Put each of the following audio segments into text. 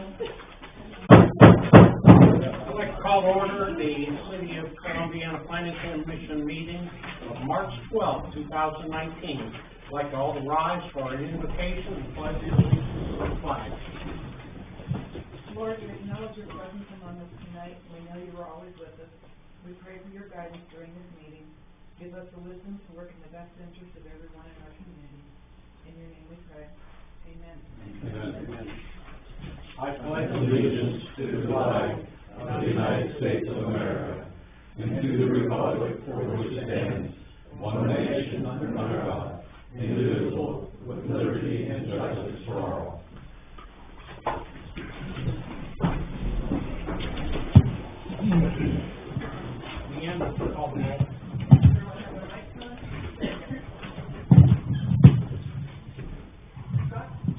I'd like to call to order the City of Columbiana Planning Commission meeting of March 12, 2019. I'd like to all rise for our invocation and pledge allegiance to the flag. Lord, we acknowledge your presence among us tonight. We know you are always with us. We pray for your guidance during this meeting. Give us the wisdom to work in the best interest of everyone in our community. In your name we pray. Amen. Amen. I pledge allegiance to the flag of the United States of America and to the republic for which it stands, one nation under God, indivisible, with liberty and justice for all.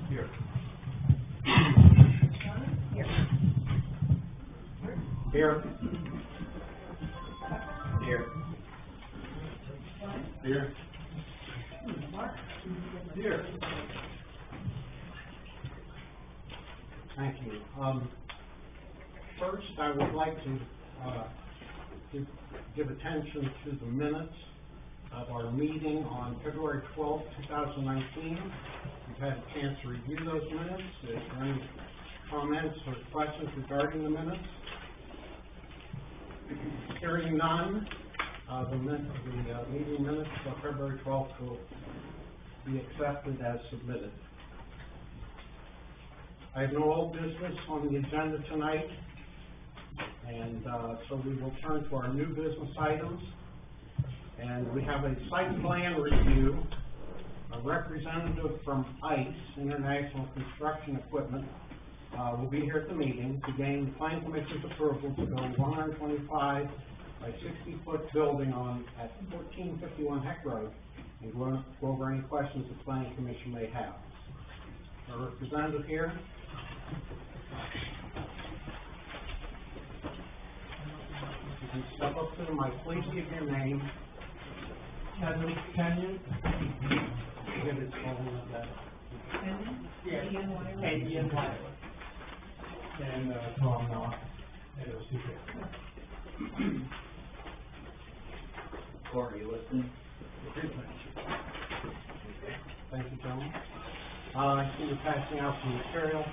Here. Here. Here. Here. Thank you. First, I would like to give attention to the minutes of our meeting on February 12, 2019. We've had a chance to review those minutes. Is there any comments or questions regarding the minutes? Hearing none, the meeting minutes of February 12th will be accepted as submitted. I have no old business on the agenda tonight, and so we will turn to our new business items. And we have a site plan review. A representative from ICE, International Construction Equipment, will be here at the meeting to gain the Planning Commission's approval to build 125 by 60-foot building at 1451 Heck Road, and go over any questions the Planning Commission may have. Our representative here. You can step up to the mic. Please give your name. Henry Kenyon. Give it spelling of that. Yes. K-E-N-Y. And Tom Knott, L-O-C-K. Corey, you listening? Thank you, gentlemen. I see you're passing out some material.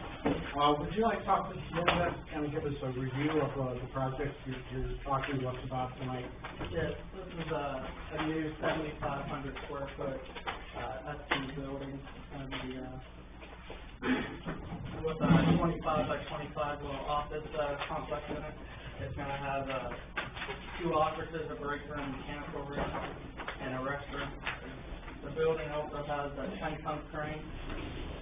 Would you like to talk to us a little bit, kind of give us a review of the project you're talking to us about tonight? Yes, this is a new 7,500 square foot ST building. It's going to be with a 25 by 25 little office complex in it. It's going to have 2 offices, a break room, mechanical room, and a restroom. The building also has a 10-ton crane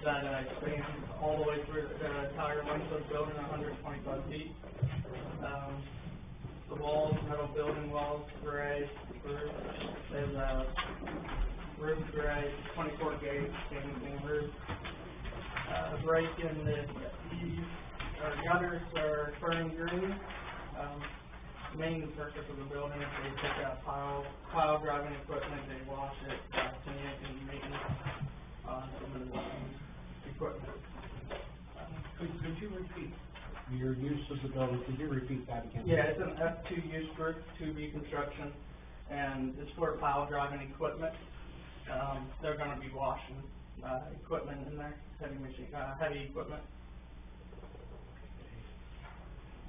that expands all the way through the entire length of the building, 125 feet. The walls, metal building walls, gray roof. There's a roof gray, 24 gauge stainless steel roof. Break in the gutters are turning green. Main purpose of the building is they take out pile driving equipment, they wash it, cement and maintenance on some of the equipment. Could you repeat your use of the building? Could you repeat that again? Yeah, it's an F2 use group, 2B construction, and it's for pile driving equipment. They're going to be washing equipment in there, heavy equipment.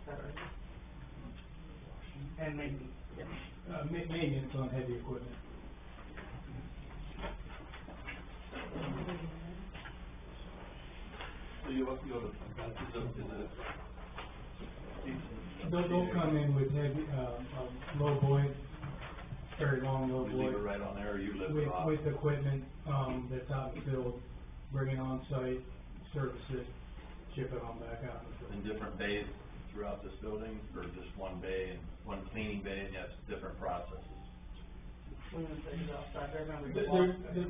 Is that right? And maintenance. Yeah. Maintenance on heavy equipment. So you have They'll come in with heavy, low void, very long low you void. leave it right on there, or you lift it off? With equipment that's out in the field, bring it on site, service it, ship it on back out in the field. In different bays throughout this building, or just one bay and one cleaning bay, and that's different processes?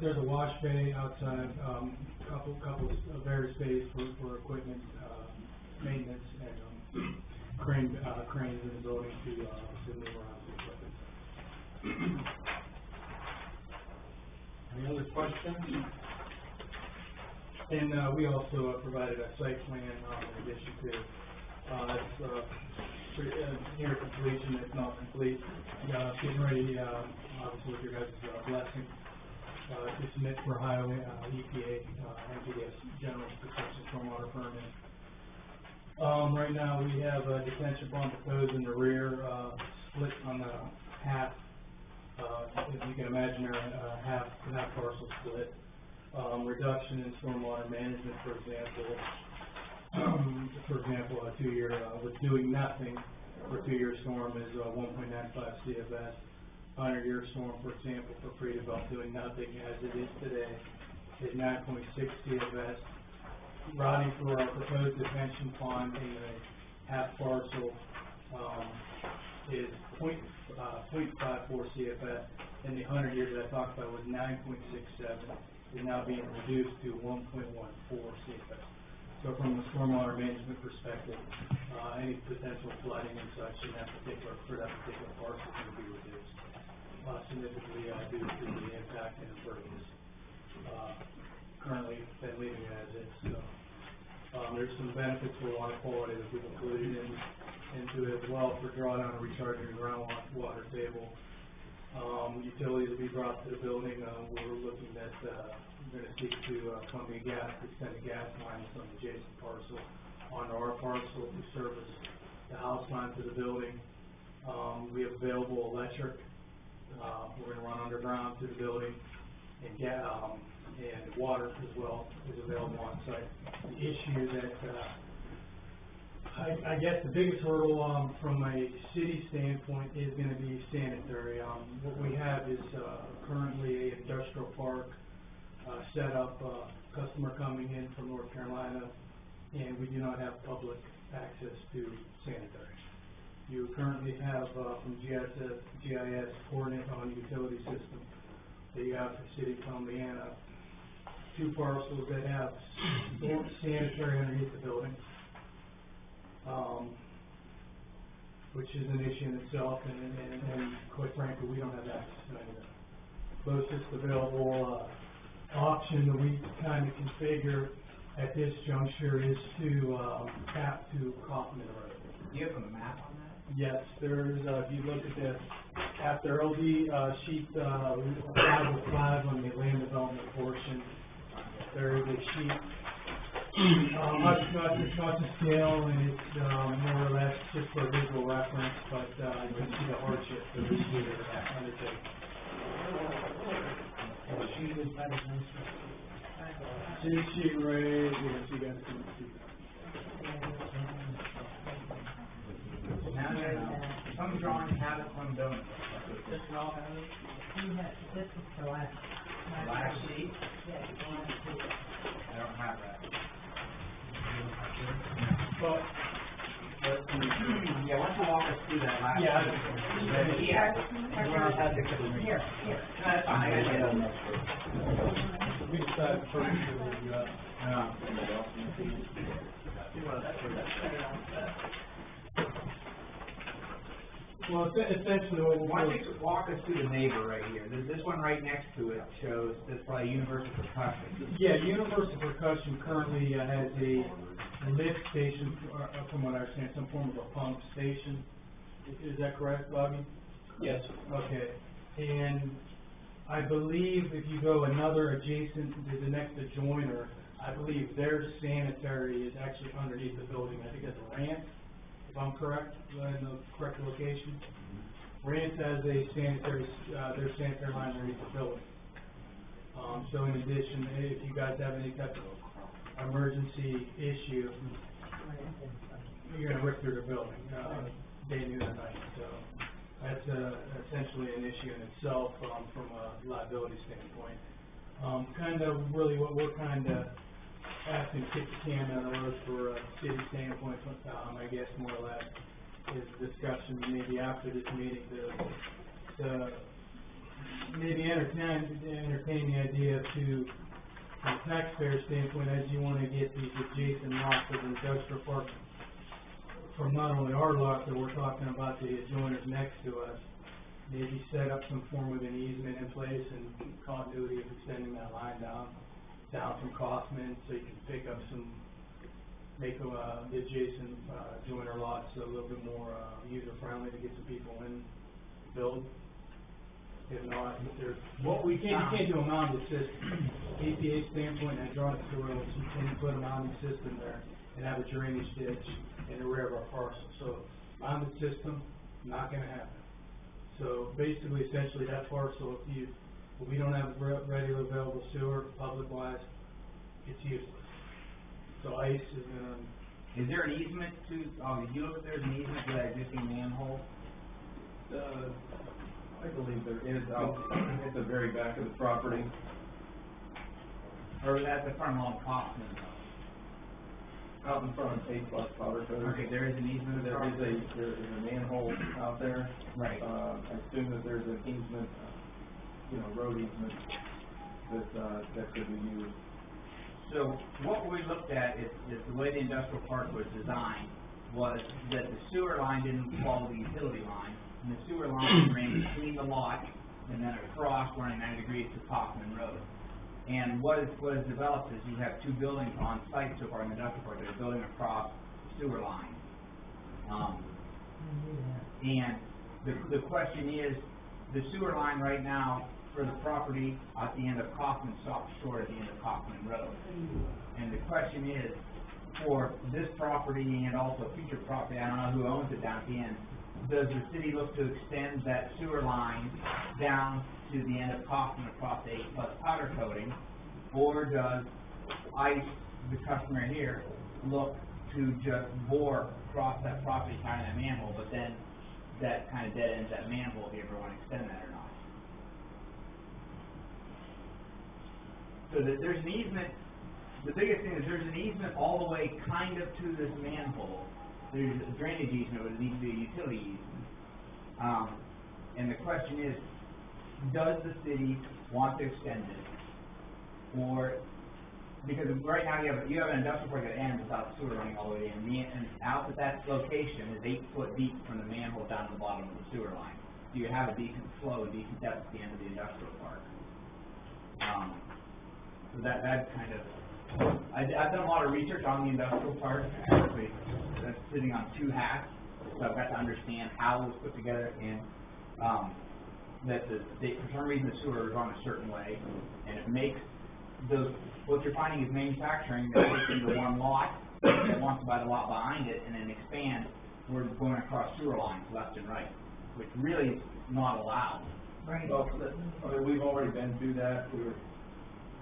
There's a wash bay outside, couple of various bays for equipment, maintenance, and cranes in the building to move around the equipment. Any other questions? And, we also provided a site plan, in addition to, it's, pretty, near completion, if not complete. Getting ready, obviously with your guys' blessing, to submit for highway, EPA, MPDS, general construction stormwater permit. Right now, we have a detention pond proposed in the rear, split on the half, if you can imagine, half parcel split. Reduction in stormwater management, for example, a 2-year, with doing nothing for 2-year storm is 1.95 CFS. 100-year storm, for example, for pre-developed doing nothing as it is today is 9.6 CFS. Routing for our proposed detention pond in a half parcel is 0.54 CFS, and the 100 years that I talked about was 9.67, is now being reduced to 1.14 CFS. So from a stormwater management perspective, any potential flooding and such in that particular parcel is going to be reduced significantly due to the impact and impervious. Currently, been leaving it as is. So, there's some benefits for water quality that we've included into it as well for drawdown and recharging the groundwater table. Utilities will be brought to the building. We're looking at, we're going to seek to Columbia Gas to extend the gas lines from the adjacent parcel onto our parcel to service the house line to the building. We have available electric. We're going to run underground to the building, and and water as well is available on site. The issue that I guess the biggest hurdle from a city standpoint is going to be sanitary. What we have is currently an industrial park set up, customer coming in from North Carolina, and we do not have public access to sanitary. You currently have from GIS coordinate on utility system that you have for City of Columbiana, 2 parcels that have sanitary underneath the building, which is an issue in itself, and quite frankly, we don't have access to any of that. Closest available option that we kind of configure at this juncture is to tap to Kaufman Road. Do you have a map on that? Yes, there's, if you look at the, after LD sheet 505 on the land development portion, there is a sheet, not to scale, and it's more or less just for visual reference, but you can see the hardship that we do undertake. Sheet right here, so you guys can see that. Some drawings have it, some don't. This can all have it. This is the last. Last sheet? Yes, the last sheet. I don't have that. But, Yeah, why don't you walk us through that last yeah, sheet? Everyone else has it except for me. Here. No, that's fine, I got it. we decided first to do that. Well, essentially, what Why don't you walk us through the neighbor right here? This one right next to it shows, that's probably Universal Percussion. Yeah, Universal Percussion currently has a lift station, from what I understand, some form of a pump station. Is that correct, Bobby? Yes. Okay. And I believe if you go another adjacent to the next adjoiner, I believe their sanitary is actually underneath the building. I think it's a ramp, if I'm correct, in the correct location. Rance has a sanitary, their sanitary line underneath the building. So in addition, if you guys have any type of emergency issue, you're gonna rip through the building, day, noon, or night. So that's essentially an issue in itself, from a liability standpoint. Kind of really what we're kind of asking to kick the can down the road for a city standpoint, I guess more or less, is discussion maybe after this meeting to maybe entertain the idea to, from a taxpayer standpoint, as you want to get these adjacent lots of the industrial park from not only our lot, but we're talking about the adjoiners next to us, maybe set up some form of an easement in place and continuity of extending that line down down from Kaufman, so you can pick up some, make the adjacent, joiner lots a little bit more, user-friendly to get some people in, build. If not, you can't do a mounted system. EPA standpoint, hydraulic soils, you can't put a mounted system there and have a drainage ditch in the rear of our parcel. So, mounted system, not gonna happen. So basically, essentially, that parcel, if we don't have regular available sewer, public-wise, it's useless. So ICE is gonna, Is there an easement to, you look if there's an easement to that existing manhole? I believe there is out at the very back of the property. Or is that the front lawn Kaufman? Out in front of A+ powder coater. Okay, there is an easement There is a manhole out there. Right. I assume that there's an easement, road easement that could be used. So what we looked at is the way the industrial park was designed was that the sewer line didn't follow the utility line, and the sewer line ran between the lot and then across running 90 degrees to Kaufman Road. And what is developed is you have two buildings on site so far in the industrial park that are building across the sewer line. And the question is, the sewer line right now for the property at the end of Kaufman stops short at the end of Kaufman Road. And the question is, for this property and also future property, I don't know who owns it down at the end, does the city look to extend that sewer line down to the end of Kaufman across the A+ powder coating, or does ICE, the customer here, look to just bore across that property kind of that manhole, but then that kind of dead ends that manhole if you ever want to extend that or not? So there's an easement, the biggest thing is there's an easement all the way kind of to this manhole. There's a drainage easement, but it needs to be a utility easement. And the question is, does the city want to extend it? Or, because right now you have an industrial park that ends without sewer running all the way in, and out at that location is 8 foot deep from the manhole down to the bottom of the sewer line. So you have a decent flow, a decent depth at the end of the industrial park. So that kind of, I've done a lot of research on the industrial park, actually, that's sitting on two hats, so I've got to understand how it was put together, and, that for some reason the sewer is run a certain way, and it makes what you're finding is manufacturing that takes into one lot, that wants to buy the lot behind it, and then expand, we're going across sewer lines left and right, which really is not allowed. Right. Well, we've already been through that.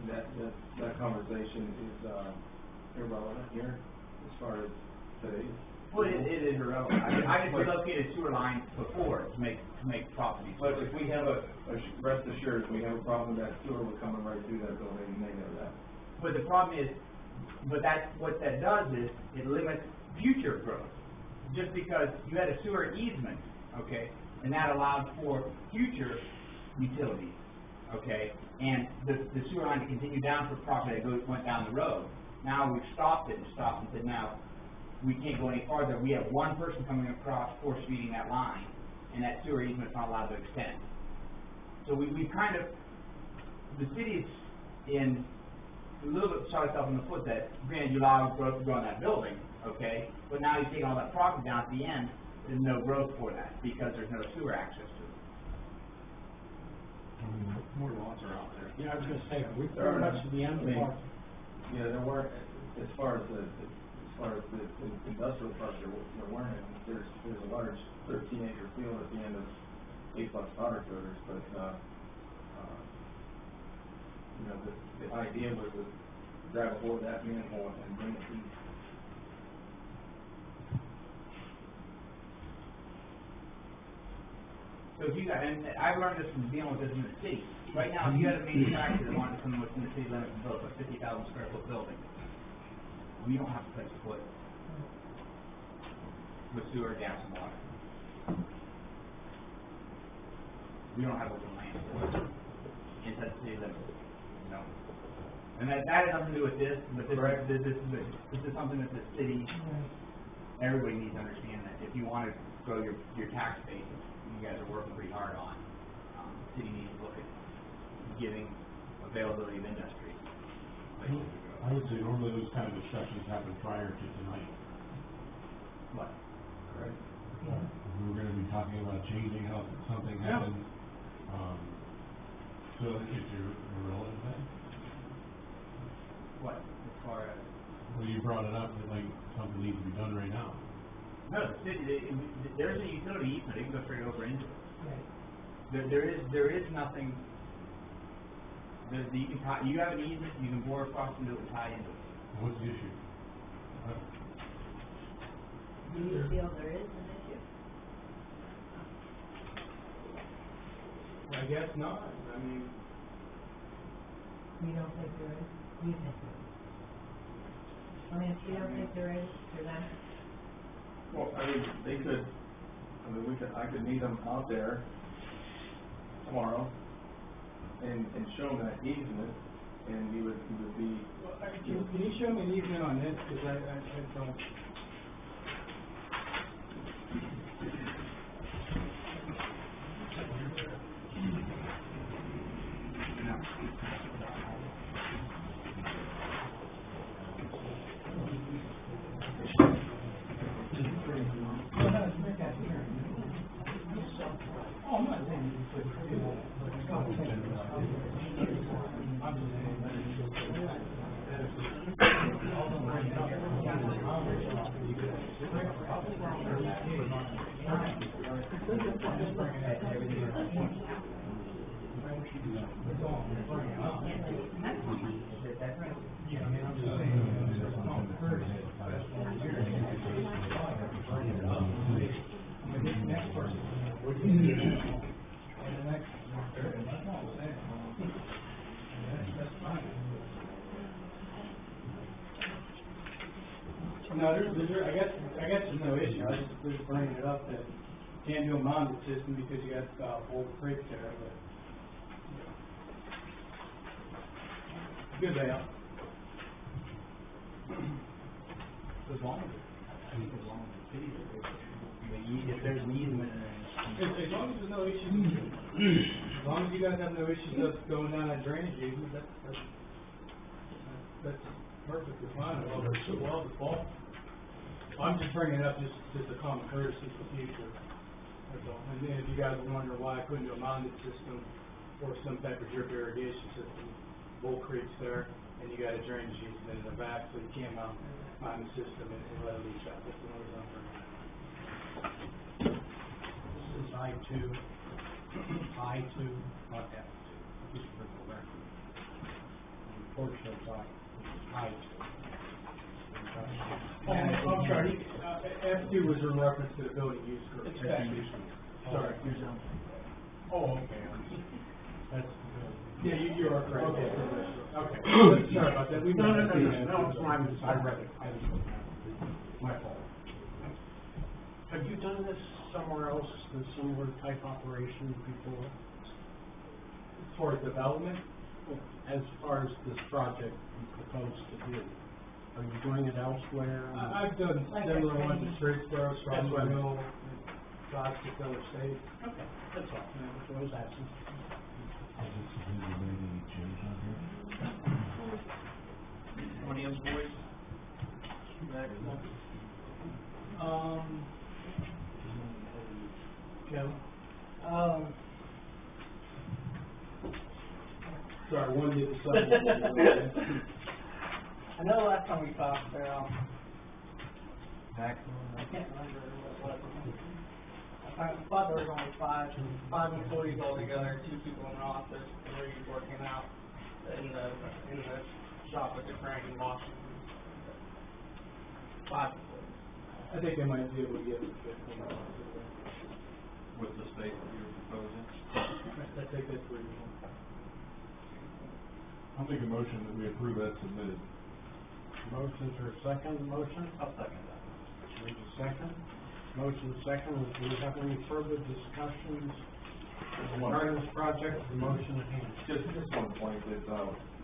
That conversation is irrelevant here as far as today. Well, it is irrelevant. I just relocated sewer lines before to make properties. But if we have rest assured, if we have a problem, that sewer will come right through that building, and they know that. But the problem is, what that does is, it limits future growth. Just because you had a sewer easement, okay, and that allowed for future utilities, okay, and the sewer line to continue down for property that went down the road. Now we've stopped it and said, now, we can't go any farther. We have one person coming across, force feeding that line, and that sewer easement's not allowed to extend. So we've kind of, the city's in a little bit shot itself in the foot that, granted, you allow growth to grow in that building, okay, but now you take all that property down at the end, there's no growth for that, because there's no sewer access to it. More lots are out there. Yeah, I was gonna say, we pretty much at the end of the park. Yeah, there weren't, as far as the industrial park, there weren't any. There's a large 13-acre field at the end of A+ powder coaters, but, the idea was to grab a hold of that manhole and bring it east. So if you got, and I've learned this from dealing with this in the city. Right now, if you had a manufacturer that wanted to come within the city limits and build a 50,000 square foot building, we don't have a place to put it with sewer, gas, and water. We don't have open land for it inside the city limits, you know. And that has nothing to do with this, but this is something that the city, everybody needs to understand that if you want to grow your tax base, you guys are working pretty hard on. The city needs to look at giving availability of industry. I would say normally those kind of discussions happen prior to tonight. What? Correct. We were gonna be talking about changing how something happens, so it's irrelevant then? What, as far as? Well, you brought it up that like something needs to be done right now. No, the city, there's a utility easement, it can go straight over into it. Right. There is nothing, you can tie, you have an easement, you can bore across into it and tie into it. What's the issue? Do you feel there is an issue? I guess not, I mean, You don't think there is? You think there is? I mean, if you don't think there is, for them, Well, I mean, I could meet them out there tomorrow and show them that easement, and he would be, well, can you show me an easement on this, cause I don't. Oh, I'm not saying you put it on. I'm just No, I guess there's no issue, I just bringing it up that you can't do a mounted system because you got, old creek there, but. Good layout. As long as the city, if there's an easement As long as there's no issues, as long as you guys have no issues of going down that drainage easement, that's perfectly fine, well, the fault. I'm just bringing it up just a common courtesy for future, that's all. And then if you guys are wondering why I couldn't do a mounted system or some type of drip irrigation system, Bull Creek's there, and you got a drainage easement in the back, so you can't mount the system and let it leach out, that's the only reason I'm bringing it up. This is I-2, not F2, just for the record. Unfortunately, it's I-2. Oh, I'm sorry, F2 was in reference to the building use group. Exactly. Sorry. Oh, okay. That's, Yeah, you are correct. Okay. Okay. Sorry about that. No, it's fine, I read it, my fault. Have you done this somewhere else, a similar type operation before? As far as development, As far as this project you propose to do, are you doing it elsewhere? I've done Like similar that ones in training. Streetsboro, That's what I mean. Strasburg, lots of other states. Okay, that's all, that's what I was asking. Tony and boys? Kevin? Sorry, one did the second. I know last time we talked, Maximum? I can't remember what it was. I thought there was only five employees altogether, 2 people in the office, 3 working out in the shop with the crane in Washington. 5 employees. I think they might be able to get it to 15. With the space that you're proposing? I think that's reasonable. I'll make a motion that we approve as submitted. Motion for a second motion? I'll second that. There's a second. Motion second, do we have any further discussions regarding this project, the motion at hand? Just one point that,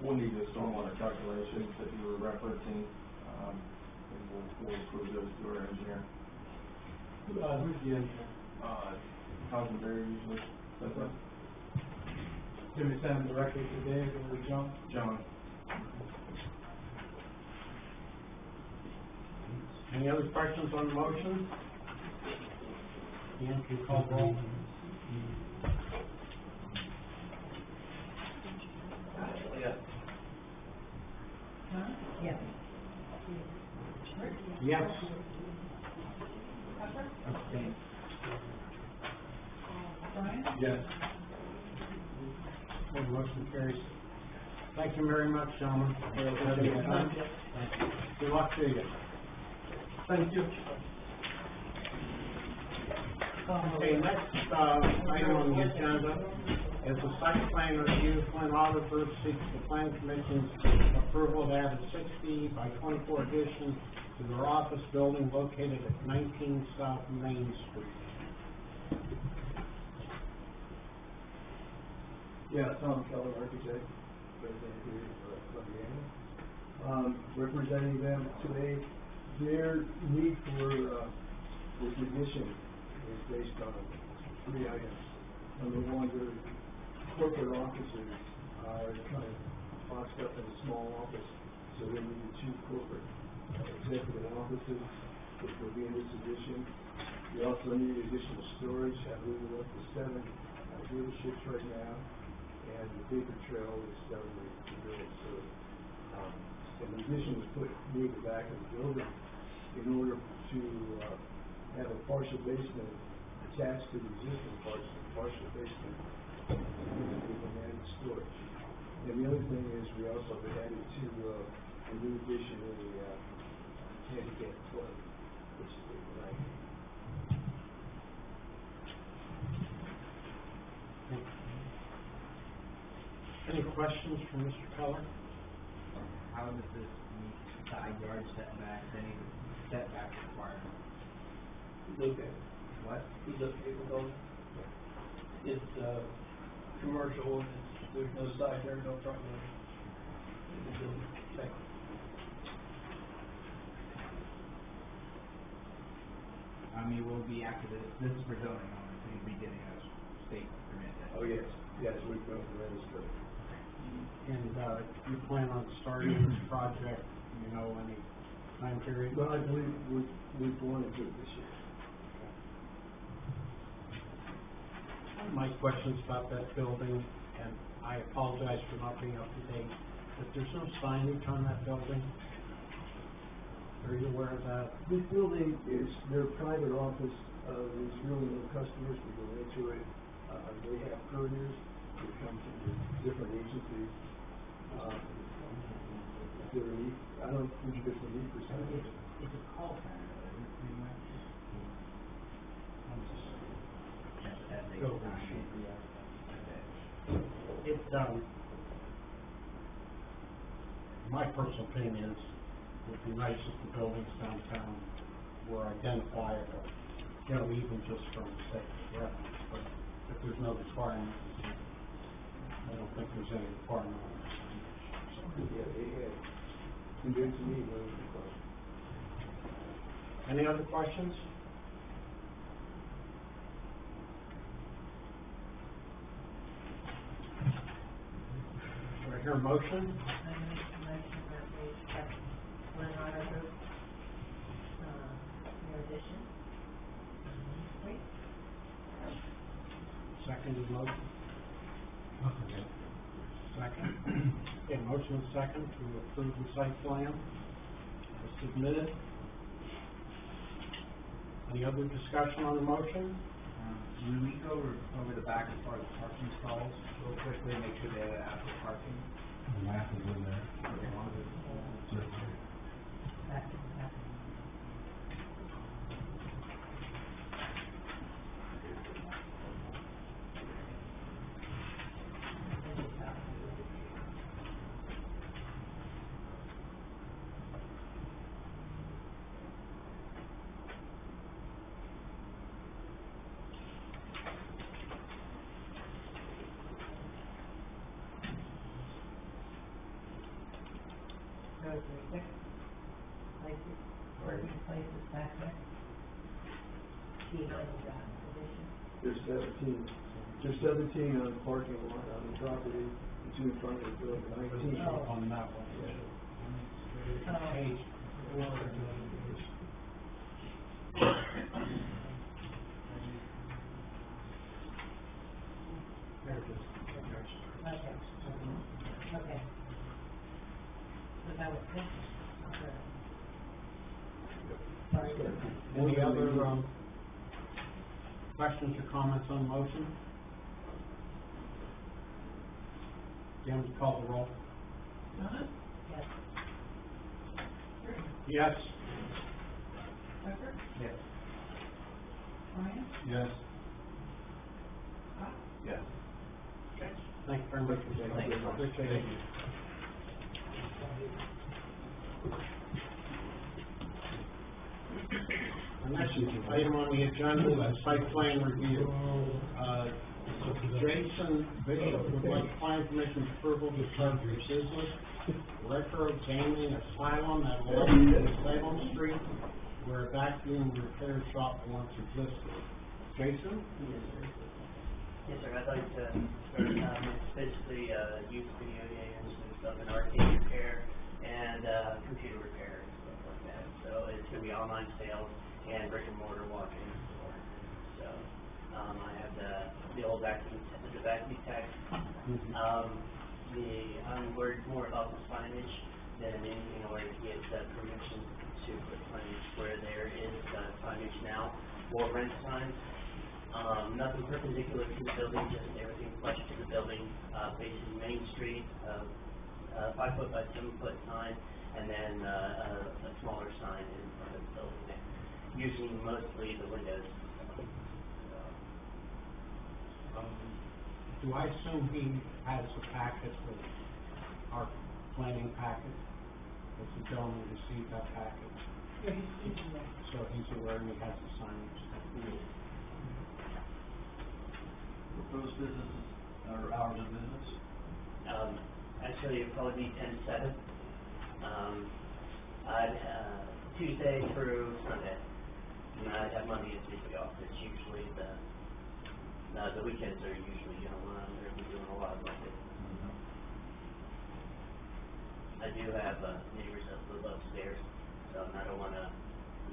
we'll need the stormwater calculations that you were referencing, and we'll approve those through our engineer. Who's the engineer? Cossenberry usually, that's it. Can we send them directly to Dave or John? John. Any other questions on the motion? Dan, can you call the roll? Yes. Huh? Yes. Yes. Abstain. Brian? Yes. Okay, motion carries. Thank you very much, gentlemen. For your time. Good luck to you. Thank you. Okay, next, item on the agenda is the site plan review. Flint Auditor seeks the plan commission's approval to add a 60 by 24 addition to their office building located at 19 South Main Street. Yeah, Tom Keller, architect, resident here of Columbiana. Representing them today, their need for, this addition is based on 3 items. Number one, their corporate offices are kind of boxed up in a small office, so they needed 2 corporate executive offices, which will be in this addition. We also need additional storage, I believe we're up to 7 dealerships right now, and the paper trail is starting to build, so, an addition was put near the back of the building in order to, have a partial basement attached to the existing partial basement, with an added storage. And the other thing is, we also have added to, a new addition, a, handicap toilet, which is like, Any questions from Mr. Keller? How does this meet side yard setbacks, any setback requirements? okay. What? He's okay with those. It's, commercial, and there's no side yard, no front yard. In the building. Thank you. I mean, will be after this is for zoning only, so you'll be getting a state permit then. Oh, yes, we've gone through this, but. And, you plan on starting this project, any time period? Well, I believe we want to do it this year. My questions about that building, and I apologize for not being up to date, but there's no signage on that building? Are you aware of that? This building is their private office, there's really no customers who go into it. They have couriers who come from different agencies. If they're a need, I don't think there's a need for signage. It's a call center, though, isn't it, pretty much? As they Go. sign it. It, my personal opinion is, it would be nice if the buildings downtown were identifiable, even just from sake of reference, but if there's no requirement, I don't think there's any requirement on this. Yeah, they had convinced me no requirement. Any other questions? Do I hear a motion? I make a motion that we accept Flint Auditor, your addition. Wait. Second motion? Second. Okay, motion and second to approve the site plan as submitted. Any other discussion on the motion? Will we go over the back as far as parking stalls real quickly, make sure they have adequate parking? The map is in there. Second. Grocery, six places, working places back there. Behind that addition. There's 17 on the parking lot on the property, and 2 in front of the building, 19. Oh. On that one. Yeah. Page. Because I would think, Any other, questions or comments on the motion? Jim, call the roll. Donna? yes. Yes. Becker? Yes. Brian? Yes. Scott? Yes. Okay. Thank you very much, Jay. Thank you. Appreciate it. The next item on the agenda is site plan review. Jason Bishop would like plan commission's approval to start the business Retro Gaming Asylum at 11 Salem Street, where a vacuum repair shop once existed. Jason? Yes, sir, I'd like to start, it's basically, use video games and stuff in arcade repair and, computer repair and stuff like that. So it's gonna be online sales and brick and mortar walk-in store. So, I have the old vacuum tech. I'm worried more about the signage than anything in order to get permission to put signage where there is, signage now for rent signs. Nothing perpendicular to the building, just everything flush to the building, facing Main Street, 5 foot by 7 foot sign, and then, a smaller sign in front of the building, using mostly the windows. Do I assume he has a packet with our planning packet? Does the gentleman receive that packet? Yeah, he's in there. So he's aware and he has the signage. Proposed businesses or hours of business? Actually, it'd probably be 10 to 7. I'd, Tuesday through Sunday. And I'd have Monday and Tuesday off. It's usually the weekends are usually, they're doing a lot of Monday. I do have, neighbors that live upstairs, so I don't wanna,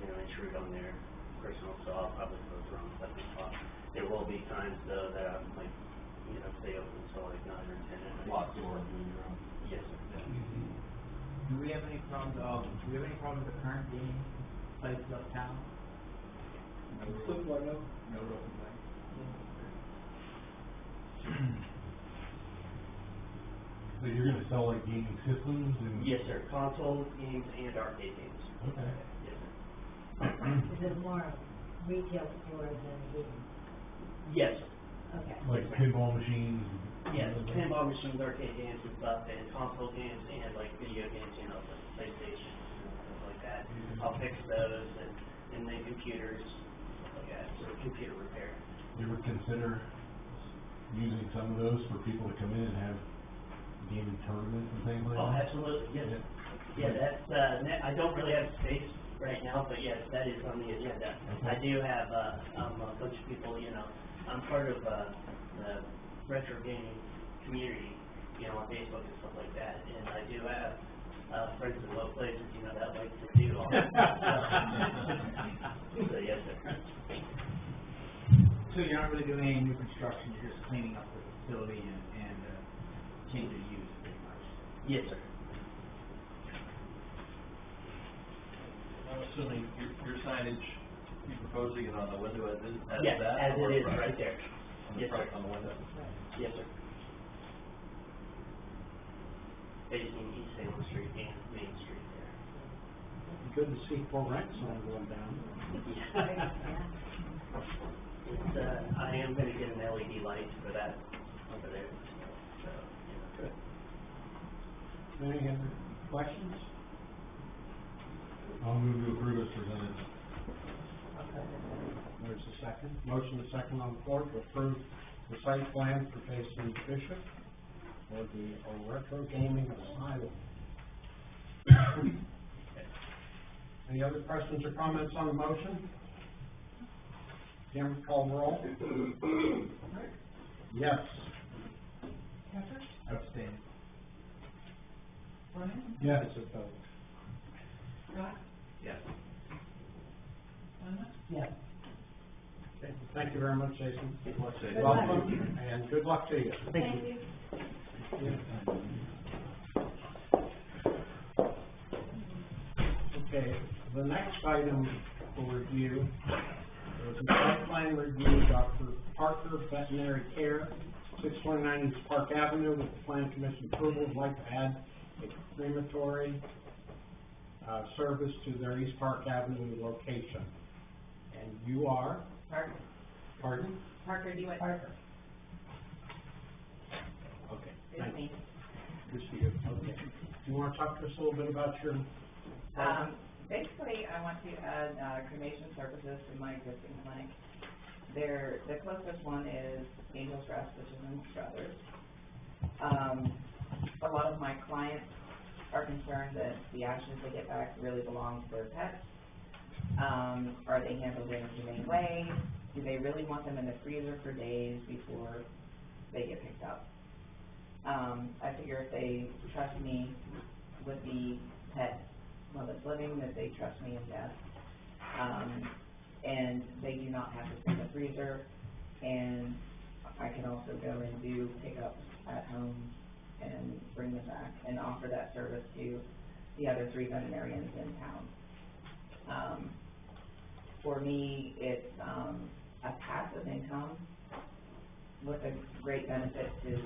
intrude on their personal, so I'll probably close around 7 o'clock. There will be times though that I might, stay open until like 9 or 10. Lock doors when you're on. Yes, sir. Do we have any problems with the current gaming places uptown? So far, no. No real complaints? So you're gonna sell like gaming systems and? Yes, sir. Console games and arcade games. Okay. Yes, sir. Is it more retail store than gaming? Yes, sir. Okay. Like pinball machines? Yes, pinball machines, arcade games and stuff, and console games, and like video games, like PlayStation and stuff like that. I'll fix those, and then computers, stuff like that, so computer repair. You ever consider using some of those for people to come in and have gaming tournaments and things like that? Oh, absolutely, yes. Yeah, that's, I don't really have space right now, but yes, that is on the agenda. Okay. I do have, a bunch of people, I'm part of, the retro gaming community, on Facebook and stuff like that, and I do have, friends in low places, that like to do all that. So, yes, sir. So you're not really doing any new construction, you're just cleaning up the facility and changing use pretty much? Yes, sir. I'm assuming your signage, you're proposing it on the window as that? Yes, as or it is, front? right there. On the Yes, front, sir. on the window? Yes, sir. Facing East Salem Street and Main Street there. Good to see for rent sign going down. It's, I am gonna get an LED light for that over there, so, Good. Any other questions? I'll move to approve as presented. There's a second. Motion is second on the floor to approve the site plan for Jason Bishop for the Retro Gaming Asylum. Any other questions or comments on the motion? Jim, call roll. Yes. Becker? Abstain. Brian? Yes. It's a vote. Scott? Yes. Donna? Yes. Okay. Thank you very much, Jason. Good luck, Jason. Welcome, and good luck to you. Thank you. Okay, the next item for review is the site plan review, Dr. Parker Veterinary Care, 629 East Park Avenue, with the Plan Commission approval, would like to add a crematory service to their East Park Avenue location. And you are? Parker, Pardon? Parker, do you want? Parker. Okay, It's thank you. me. Good to see you. Okay. Do you want to talk to us a little bit about your? Basically, I want to add, cremation services to my existing clinic. The closest one is Angel's Rest, which is in Struthers. A lot of my clients are concerned that the ashes they get back really belong to their pets. Are they handled in a humane way? Do they really want them in the freezer for days before they get picked up? I figure if they trust me with the pet while it's living, that they trust me in death. And they do not have to sit in the freezer, and I can also go and do pickups at home and bring them back and offer that service to the other 3 veterinarians in town. For me, it's a passive income with a great benefit to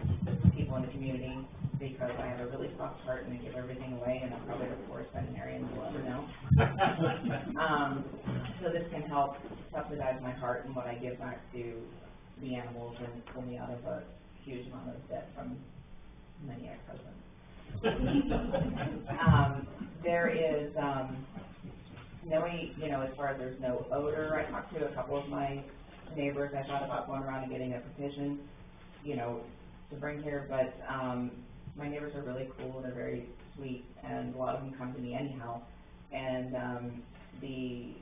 people in the community, because I have a really soft heart and I give everything away, and I'm probably the poorest veterinarian you'll ever know. So this can help subsidize my heart and what I give back to the animals, and pull me out of a huge amount of debt from many ex-husbands. There is, as far as there's no odor, I talked to a couple of my neighbors. I thought about going around and getting a petition, to bring here, but, my neighbors are really cool, they're very sweet, and a lot of them come to me anyhow, and, the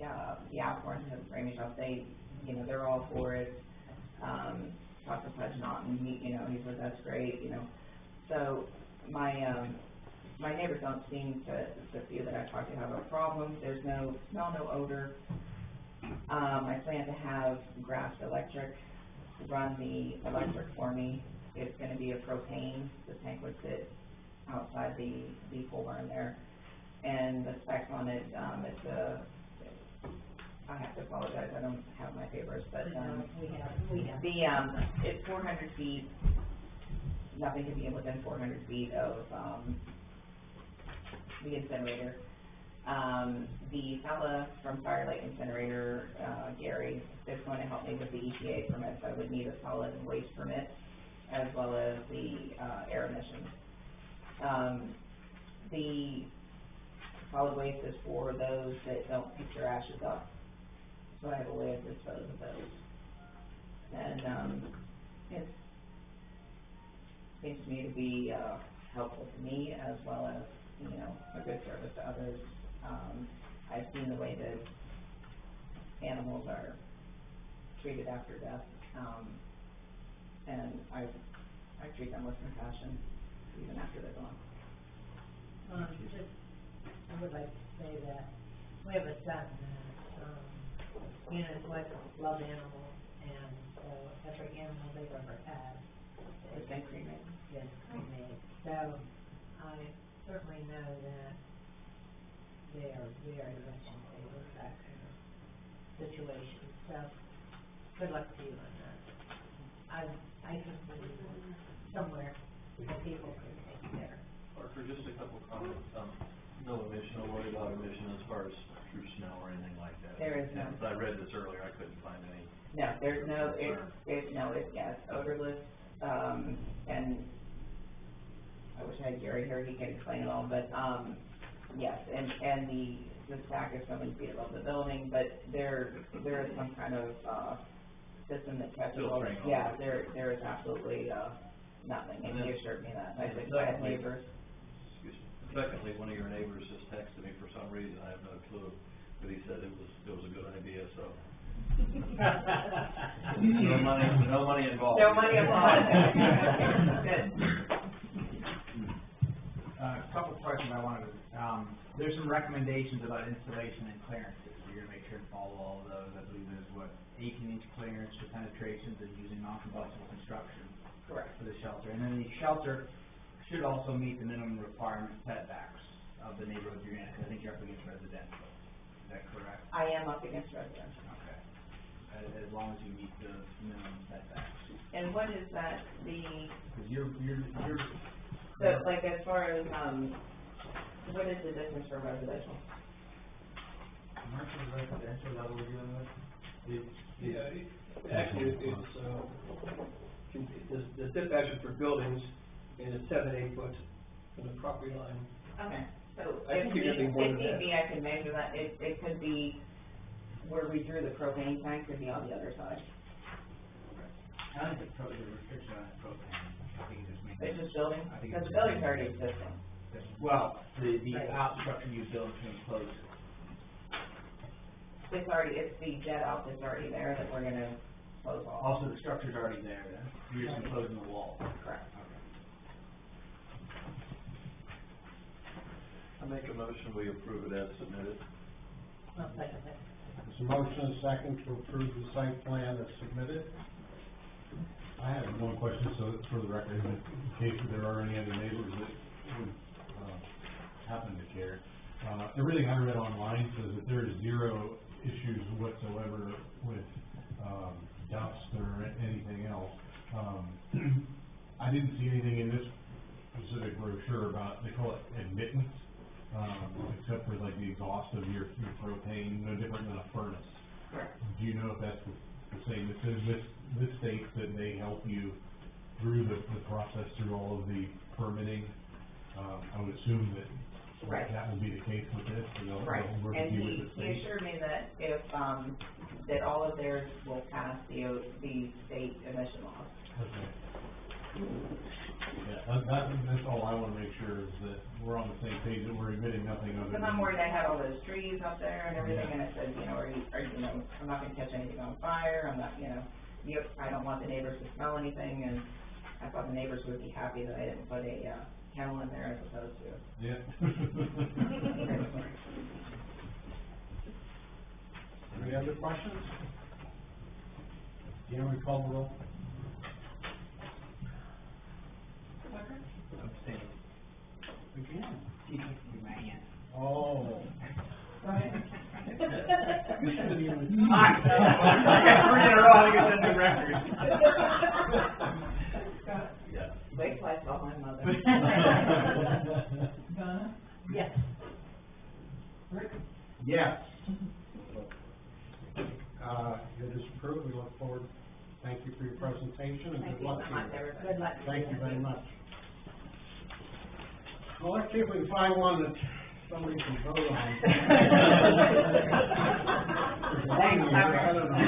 Alcorns have framing shop, they're all for it. Talked to Pudge Naughton, he said, that's great, So, my neighbors don't seem to feel that I talked to have a problem. There's no smell, no odor. I plan to have Grass Electric run the electric for me. It's gonna be a propane. The tank would sit outside the pole barn there. And the specs on it, I have to apologize, I don't have my papers, but, We have. It's 400 feet. Nothing can be within 400 feet of, the incinerator. The fella from Firelight Incinerator, Gary, is going to help me with the EPA permits. I would need a solid waste permit, as well as the, air emissions. The solid waste is for those that don't pick their ashes up, so I have a way to dispose of those. And, it seems to me to be, helpful to me, as well as, a good service to others. I've seen the way that animals are treated after death, and I treat them with compassion, even after they're gone. I would like to say that we have a son that, he and his wife love animals, and so every animal they've ever had Has been cremated. is cremated. So I certainly know that they are very much in favor of that kind of situation. So good luck to you on that. I can believe somewhere that people can take care. Or for just a couple comments, no emission, no worry about emission as far as through snow or anything like that. There is no. As I read this earlier, I couldn't find any. No, there's no, concern. it's odorless, and I wish I had Gary here, he can explain it all, but, yes, and the stack is so many feet above the building, but there is some kind of, system that catches all. Filtering all Yeah, that. there is absolutely, nothing, and he assured me that. I said, I have neighbors. Excuse me. Secondly, one of your neighbors just texted me for some reason, I have no clue, but he said it was a good idea, so. No money involved. No money involved. Good. A couple questions I wanted to, there's some recommendations about installation and clearances. We're gonna make sure to follow all of those. I believe there's 18-inch clearance for penetrations and using non-combustible construction. Correct. For the shelter. And then the shelter should also meet the minimum requirement setbacks, of the neighborhood you're in? 'Cause I think you're up against residential. Is that correct? I am up against residential. Okay. As long as you meet the minimum setbacks. And what is that, Because you're. so, like, as far as, what is the distance for residential? Commercial and residential, is that what we're dealing with? Actually, the setbacks are for buildings, and it's 7-8 foot from the property line. Okay, so I if think you're gonna be more than need that. be, I can measure that, it could be where we drew the propane tank, could be on the other side. I think the restriction on propane, I think it just makes. It's just building, I think because it's the building's already existing. Well, the Right. outstructure you build to enclose. It's already, it's the jet out that's already there that we're gonna close off. Also, the structure's already there then, you're just Right. enclosing the wall. Correct. Okay. I make a motion, we approve it as submitted. I'll second that. There's a motion and a second to approve the site plan as submitted. I have one question, so for the record, in case there are any other neighbors that would, happen to care. Everything I read online says that there is zero issues whatsoever with, dust or anything else. I didn't see anything in this specific brochure about, they call it admittance, except for like the exhaust of your propane, no different than a furnace. Correct. Do you know if that's the same? It says this states that they help you through the process, through all of the permitting. I would assume that Right. that will be the case with this, and they'll Right, work and with you with the he state. assured me that if, that all of theirs will pass the state emission laws. Okay. Yeah, that's all I wanna make sure is that we're on the same page, that we're admitting nothing other than. Because I'm worried, I had all those trees up there and everything, and I said, you know, are you know, I'm not gonna catch anything on fire, I'm not, I don't want the neighbors to smell anything, and I thought the neighbors would be happy that I didn't put a, kennel in there as opposed to. Yeah. Any other questions? Dan, we call the roll? Abstain. Again. You my hand. Oh. You shouldn't even. I got 3 in a row, I think it's a new record. Yeah. Wait till I saw my mother. Donna? Yes. Rick? Yes. It is approved, we look forward, thank you for your presentation, and Thank good you luck so to much, you. everybody. Good luck. Thank you very much. Well, let's see if we can find one that somebody can vote on. Thanks, I don't know.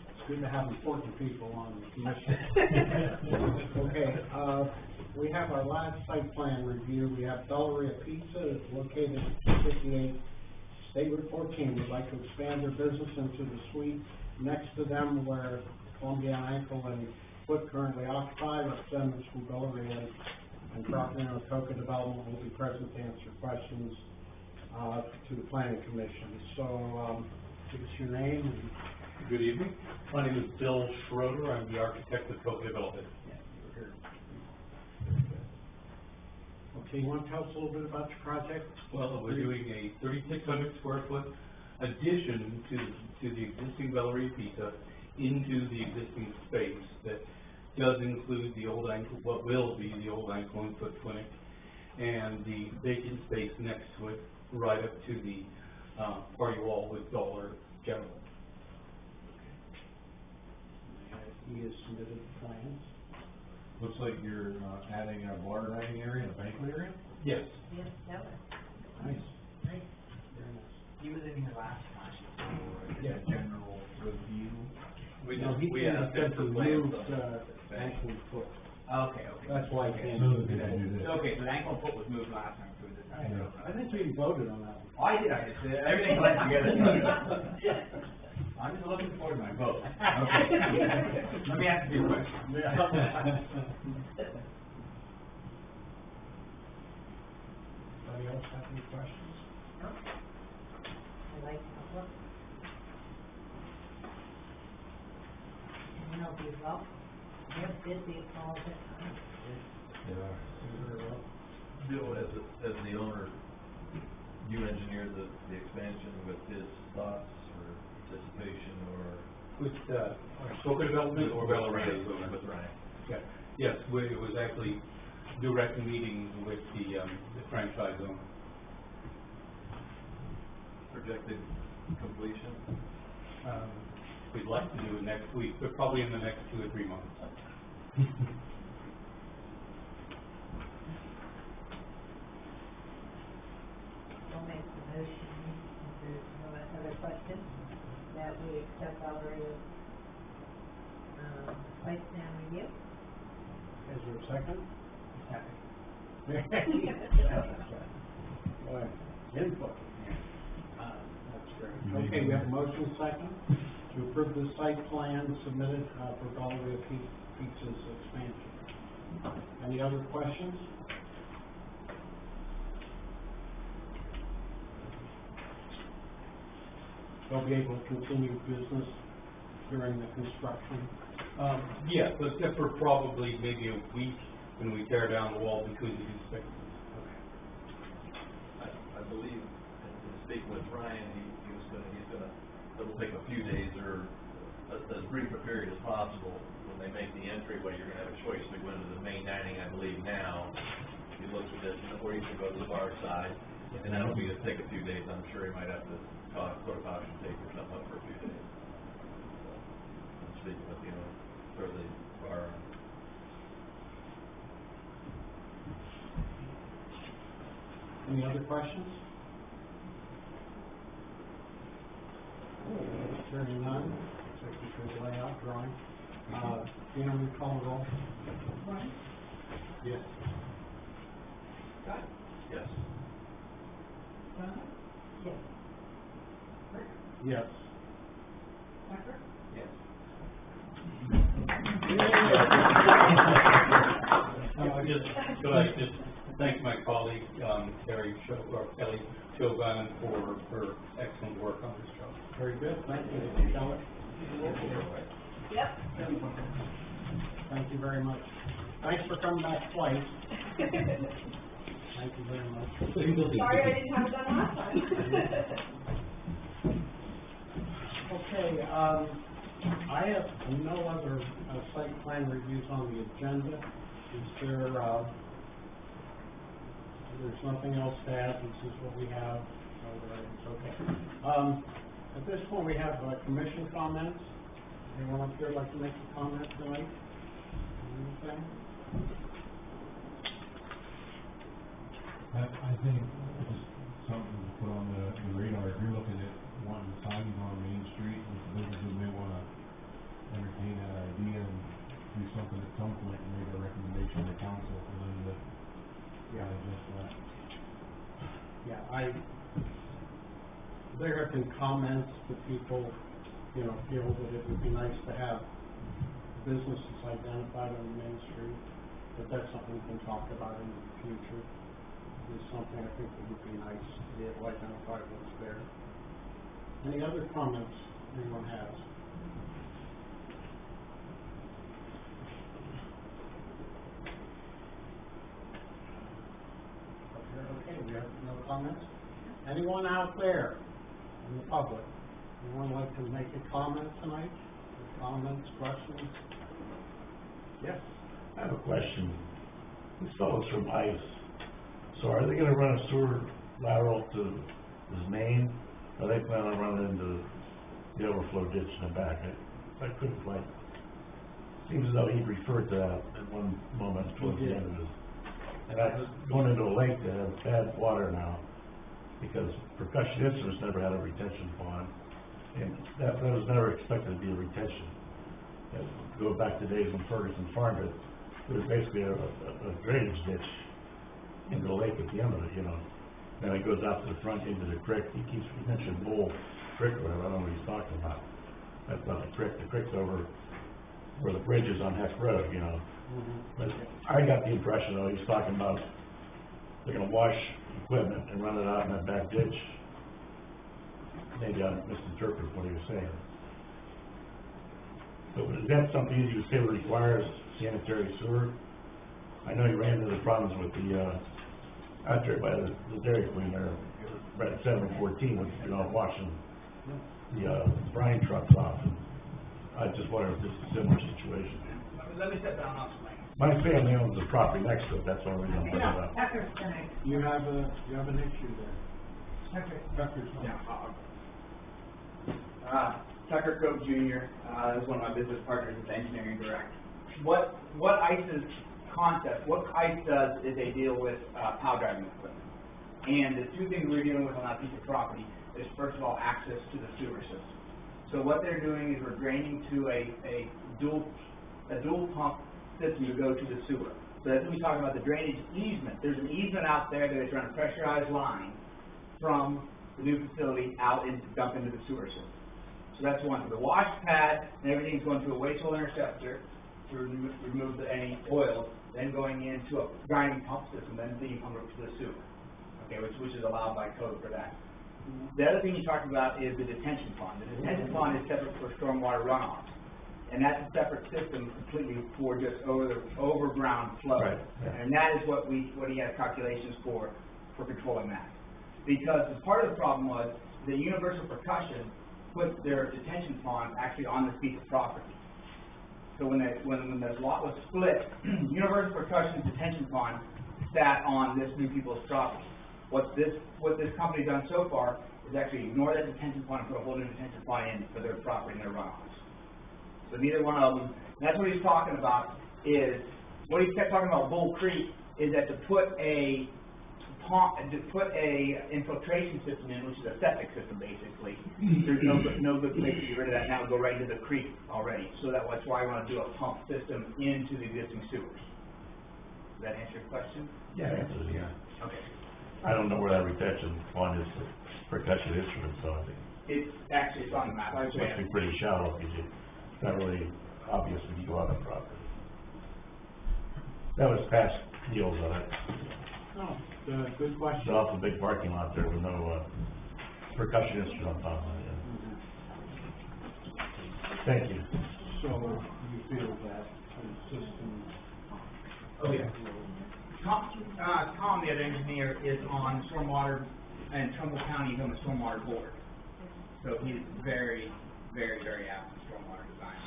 It's good to have important people on the commission. Okay, we have our last site plan review. We have Belleria Pizza, it's located at 58 State Route 14. Would like to expand their business into the suite next to them where Columbiana Ankle and Foot currently occupy. Representatives from Belleria and Procter & Coca Development will be present to answer questions to the planning commission. So, give us your name and Good evening. My name is Bill Schroeder. I'm the architect of Coke Development. okay, you want to tell us a little bit about your project? Well, we're doing a 3,600 square foot addition to the existing Belleria Pizza into the existing space that does include the old ankle, what will be the old ankle and foot clinic, and the vacant space next to it, right up to the party wall with Dollar General. He has submitted plans. Looks like you're, adding a bar dining area and a banquet area? Yes. Yes, that was. Nice. Nice. Very nice. He was in here last time for Yeah. the general review. We No, he asked them said to to plan move, something. ankle and foot. Okay. That's why I can't. So that they can do this. Okay, so the ankle and foot was moved last time through this. Yeah. I think we voted on that one. Oh, I did, everything went together. I'm just looking forward to my vote. Okay. Let me ask you a question. Anybody else have any questions? No? I like that look. And you know, be well, they're busy all the time. Bill, as the owner, you engineered the expansion with his thoughts or participation or? With, Spoken Development or Ryan. Ryan? With Ryan. Yeah, yes, it was actually direct meetings with the franchise owner. Projected completion? We'd like to do it next week, but probably in the next 2 or 3 months. I'll make the motion, if there's no other questions, that we accept Valerio's, site plan review. Is there a second? Second. Boy, input. That's great. Okay, we have a motion second to approve the site plan submitted, for Valeria Pizza's expansion. Any other questions? They'll be able to continue business during the construction. Yeah, but except for probably maybe a week when we tear down the wall between the two spaces. I believe, in speaking with Ryan, it'll take a few days or as brief a period as possible. When they make the entryway, you're gonna have a choice to go into the main dining, I believe now. He looks at this, or you can go to the bar side, and that'll take a few days. I'm sure he might have to put a caution tape or something up for a few days. I'm speaking with, for the bar. Any other questions? Hearing none, take you through the layout drawing. Dina, will you call the roll? Ryan? Yes. Scott? Yes. Donna? Yes. Rick? Yes. Tucker? Yes. Could I just thank my colleague, Kelly Chauvin for her excellent work on this job. Very good, thank you, Kelly. Yep. Thank you very much. Thanks for coming back twice. Thank you very much. Sorry I didn't have it done last time. Okay, I have no other site plan reviews on the agenda. Is there, there's nothing else to add, this is what we have. It's okay. At this point, we have commission comments. Anyone up here like to make a comment tonight? Anything? I think just something to put on the radar, if you're looking at wanting signs on Main Street, businesses may wanna entertain that idea and do something at some point and make a recommendation to council for them to, just that. Yeah, there have been comments that people, feel that it would be nice to have businesses identified on Main Street, but that's something we can talk about in the future. It's something I think that would be nice to be able to identify what's there. Any other comments anyone has? Okay, we have no comments. Anyone out there in the public, anyone like to make a comment tonight? Comments, questions? Yes. I have a question. This fellow's from ICE. So are they gonna run a sewer lateral to his main? Or they plan on running into the overflow ditch in the back? I couldn't quite. Seems as though he referred to that at one moment towards the end of his. And I was going into a lake that has bad water now because percussion instruments never had a retention pond. And that was never expected to be a retention. Go back to days when Ferguson farmed it, it was basically a drainage ditch into the lake at the end of it, Then it goes out to the front into the creek. He mentioned Bull Creek or whatever, I don't know what he's talking about. That's not the creek. The creek's over where the bridge is on Heck Road, But I got the impression, though, he's talking about they're gonna wash equipment and run it out in that back ditch. Maybe I misinterpreted what he was saying. So is that something you say requires sanitary sewer? I know you ran into the problems with the, out there by the Dairy Queen there, right at 714, with, washing the, brine trucks off. And I just wonder if this is a similar situation. Let me step down off the lane. My family owns the property next to it, that's all we're gonna bring it up. Tucker's gonna, You have an issue there. Tucker's on. Tucker Cope Jr., is one of my business partners as engineering director. What ICE's concept, what ICE does is they deal with, plow driving equipment. And the two things we're dealing with on that piece of property is, first of all, access to the sewer system. So what they're doing is we're draining to a dual pump system to go to the sewer. So that's when we talk about the drainage easement. There's an easement out there that is run a pressurized line from the new facility out and dump into the sewer system. So that's one. So the wash pad and everything's going to a waste oil interceptor to remove any oil, then going into a grinding pump system, then being pumped up to the sewer. Okay, which is allowed by code for that. The other thing you talked about is the detention pond. The detention pond is separate for stormwater runoff. And that's a separate system completely for just overground flow. Right, yeah. And that is what he has calculations for controlling that. Because part of the problem was that Universal Percussion put their detention pond actually on this piece of property. So when the lot was split, Universal Percussion's detention pond sat on this new people's property. What this company's done so far is actually ignore that detention pond and put a whole new detention pond in for their property and their runoffs. So neither one of them, and that's what he's talking about, is, what he kept talking about Bull Creek, is that to put a infiltration system in, which is a septic system basically, there's no good place to get rid of that, now go right into the creek already. So that's why I want to do a pump system into the existing sewers. Does that answer your question? Yeah, it answers, yeah. Okay. I don't know where that retention pond is for percussion instruments, so I think It's on the map. it must be pretty shallow, because it's not really obvious when you go on the property. That was past deals on it. No, good question. It's off a big parking lot there with no, percussion instruments on it. Thank you. So you feel that the system? Oh, yeah. Tom, the other engineer, is on stormwater, and Trumbull County is on the stormwater board. So he's very, very, very apt in stormwater design.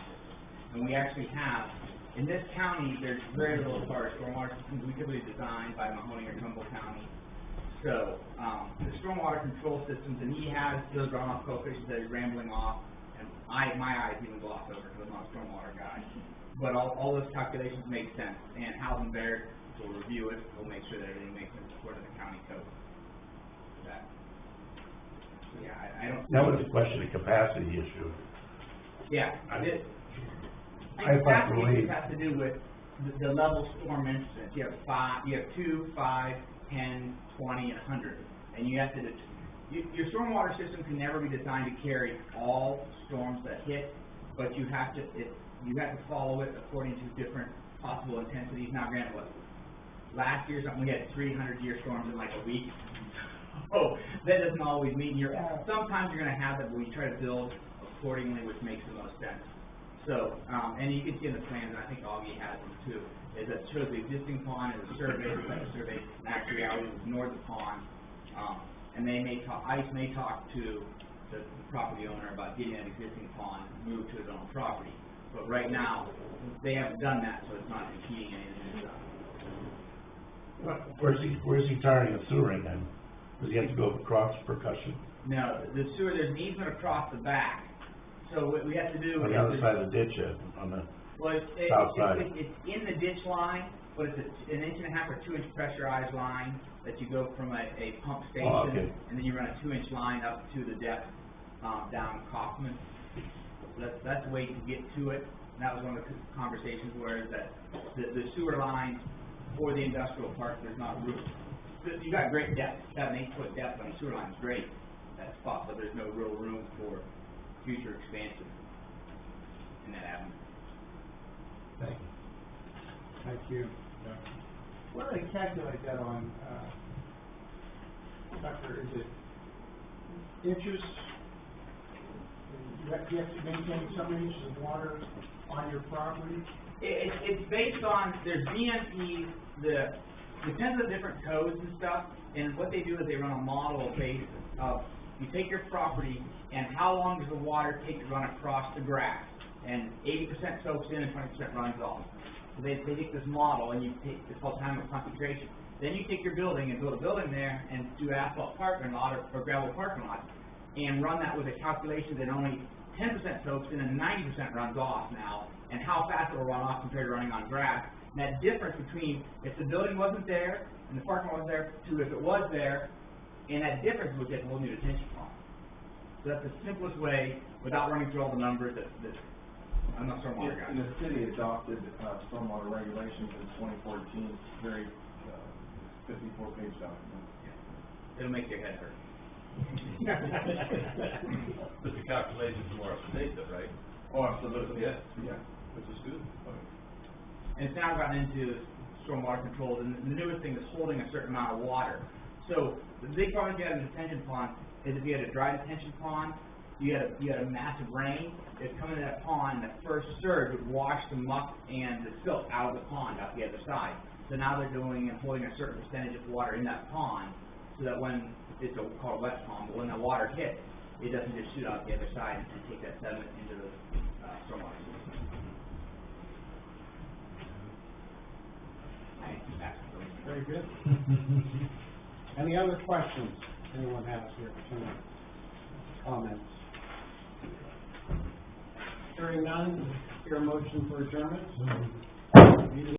And we actually have, in this county, there's very little as far as stormwater systems. We typically designed by Mahoney or Trumbull County. So, the stormwater control systems, and he has those runoff coefficients that he's rambling off, and my eyes even gloss over because I'm not a stormwater guy. But all those calculations make sense, and Howland Baird will review it, we'll make sure that everything makes sense according to the county code. Yeah, I don't. That was a question of capacity issue. Yeah, I did. I Capacity has to do with the level storm incidents. You have 2, 5, 10, 20, and 100. And you have to, your stormwater system can never be designed to carry all storms that hit, but you have to follow it according to different possible intensities. Now, granted, last year we had 300-year storms in like a week. Oh, that doesn't always mean sometimes you're going to have that, but we try to build accordingly, which makes the most sense. So, and you can see in the plans, and I think Augie has them too, is that shows the existing pond, it was surveyed, and actually I was north of the pond, and ICE may talk to the property owner about getting that existing pond moved to his own property. But right now, they haven't done that, so it's not impeding anything. Where's he tiring the sewer in then? Does he have to go across percussion? No, the sewer, there's an easement across the back. So what we have to do On is... the other side of the ditch, on the south side. It's in the ditch line, but it's an 1.5 or 2 inch pressurized line that you go from a pump station, okay. And then you run a 2-inch line up to the depth down Kaufman. So that's the way to get to it. And that was one of the conversations where that the sewer line for the industrial park, there's not room. You got great depth. You got an 8-foot depth on the sewer line, is great, that spot, but there's no real room for future expansion in that avenue. Thank you. Thank you. What do they calculate that on, Doctor? Is it inches? You have to maintain some inches of water on your property? It's based on, there's BMPs, depends on the different codes and stuff, and what they do is they run a model basis of, you take your property, and how long does the water take to run across the grass? And 80% soaks in and 20% runs off. So they take this model, and it's called time of concentration. Then you take your building and build a building there, and do asphalt parking lot or gravel parking lot, and run that with a calculation that only 10% soaks in and 90% runs off now, and how fast it will run off compared to running on grass. And that difference between if the building wasn't there and the parking lot was there to if it was there, and that difference would get a whole new detention pond. So that's the simplest way, without running through all the numbers, that I'm not stormwater guy. And the city adopted, stormwater regulations in 2014, very, 54-page document. It'll make your head hurt. But the calculations are more up to date though, right? Oh, absolutely. Yeah. Yeah. Which is good. And it's now gotten into stormwater control, and the newest thing is holding a certain amount of water. So the big problem if you had a detention pond is if you had a dry detention pond, you had a massive rain, it'd come into that pond, and the first surge would wash the muck and the silt out of the pond out the other side. So now they're doing and holding a certain percentage of water in that pond, so that when it's called a wet pond, but when the water hits, it doesn't just shoot out the other side and take that sediment into the stormwater system. Very good. Any other questions anyone has here tonight? Comments? Hearing none, hear a motion for adjournment? Meeting